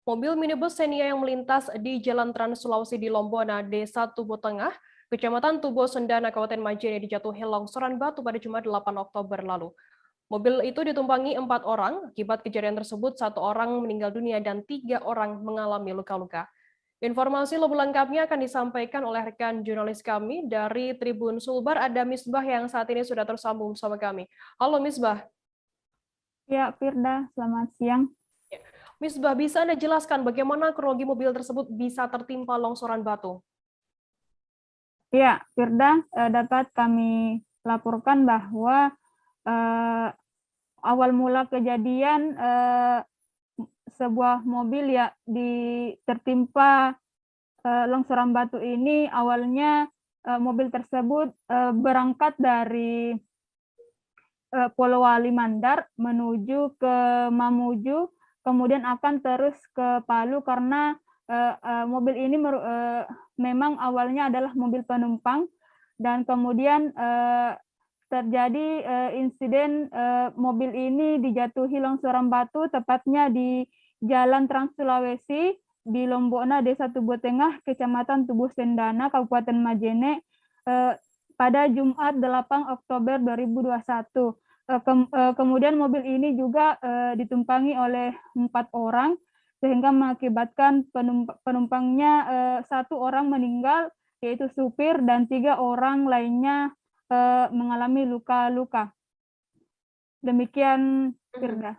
Mobil minibus Xenia yang melintas di Jalan Trans Sulawesi di Lombona, Desa Tubo Tengah, Kecamatan Tubo Sendana, Kabupaten Majene dijatuhi longsoran batu pada Jumat 8 Oktober lalu. Mobil itu ditumpangi 4 orang. Akibat kejadian tersebut, 1 orang meninggal dunia dan 3 orang mengalami luka-luka. Informasi lebih lengkapnya akan disampaikan oleh rekan jurnalis kami dari Tribun Sulbar. Ada Misbah yang saat ini sudah tersambung bersama kami. Halo Misbah. Ya, Firda, selamat siang. Misbah, bisa Anda jelaskan bagaimana kronologi mobil tersebut bisa tertimpa longsoran batu? Ya, Firda, dapat kami laporkan bahwa awal mula kejadian sebuah mobil tertimpa longsoran batu ini. Awalnya mobil tersebut berangkat dari Polowali Mandar menuju ke Mamuju, kemudian akan terus ke Palu karena mobil ini memang awalnya adalah mobil penumpang, dan kemudian terjadi insiden mobil ini dijatuhi longsoran batu tepatnya di Jalan Trans Sulawesi di Lombona, Desa Tubo Tengah, Kecamatan Tubo Sendana, Kabupaten Majene pada Jumat 8 Oktober 2021. Kemudian mobil ini juga ditumpangi oleh 4 orang sehingga mengakibatkan penumpangnya 1 orang meninggal, yaitu supir, dan 3 orang lainnya mengalami luka-luka. Demikian, Firda.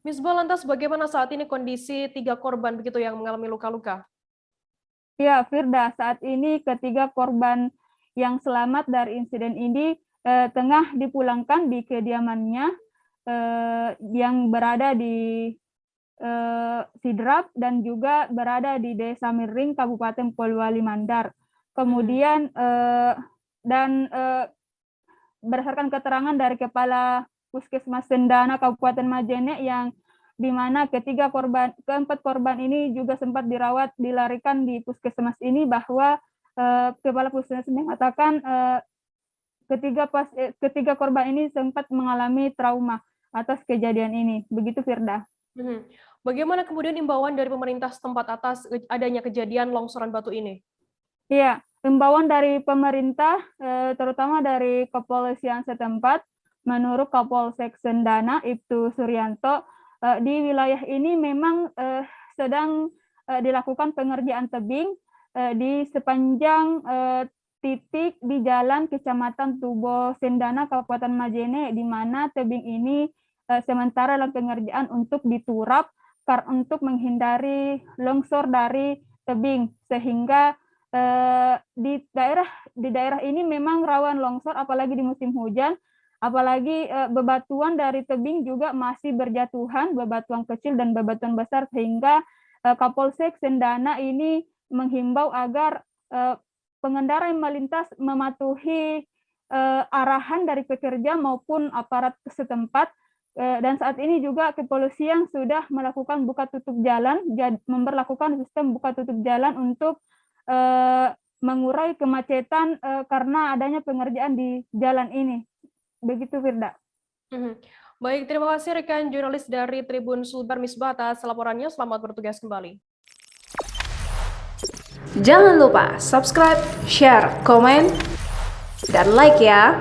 Misbah, lantas bagaimana saat ini kondisi 3 korban begitu yang mengalami luka-luka? Ya, Firda, saat ini ketiga korban yang selamat dari insiden ini tengah dipulangkan di kediamannya yang berada di Sidrap dan juga berada di Desa Miring, Kabupaten Polowali Mandar. Kemudian berdasarkan keterangan dari Kepala Puskesmas Sendana Kabupaten Majene, yang di mana keempat korban ini juga sempat dilarikan di puskesmas ini, bahwa Kepala Puskesmas mengatakan ketiga korban ini sempat mengalami trauma atas kejadian ini. Begitu, Firda. Bagaimana kemudian imbauan dari pemerintah setempat atas adanya kejadian longsoran batu ini? Iya, imbauan dari pemerintah, terutama dari kepolisian setempat, menurut Kapolsek Sendana, Ibtu Suryanto, di wilayah ini memang sedang dilakukan pengerjaan tebing di sepanjang titik di jalan Kecamatan Tubo Sendana, Kabupaten Majene, di mana tebing ini sementara dalam pengerjaan untuk diturap untuk menghindari longsor dari tebing, sehingga di daerah ini memang rawan longsor, apalagi di musim hujan, apalagi bebatuan dari tebing juga masih berjatuhan, bebatuan kecil dan bebatuan besar, sehingga Kapolsek Sendana ini menghimbau agar pengendara yang melintas mematuhi arahan dari pekerja maupun aparat setempat, dan saat ini juga kepolisian sudah melakukan buka tutup jalan, memberlakukan sistem buka tutup jalan untuk mengurai kemacetan karena adanya pengerjaan di jalan ini. Begitu, Firda. Baik, terima kasih rekan jurnalis dari Tribun Sulbar Misbah atas laporannya. Selamat bertugas kembali. Jangan lupa subscribe, share, komen, dan like ya.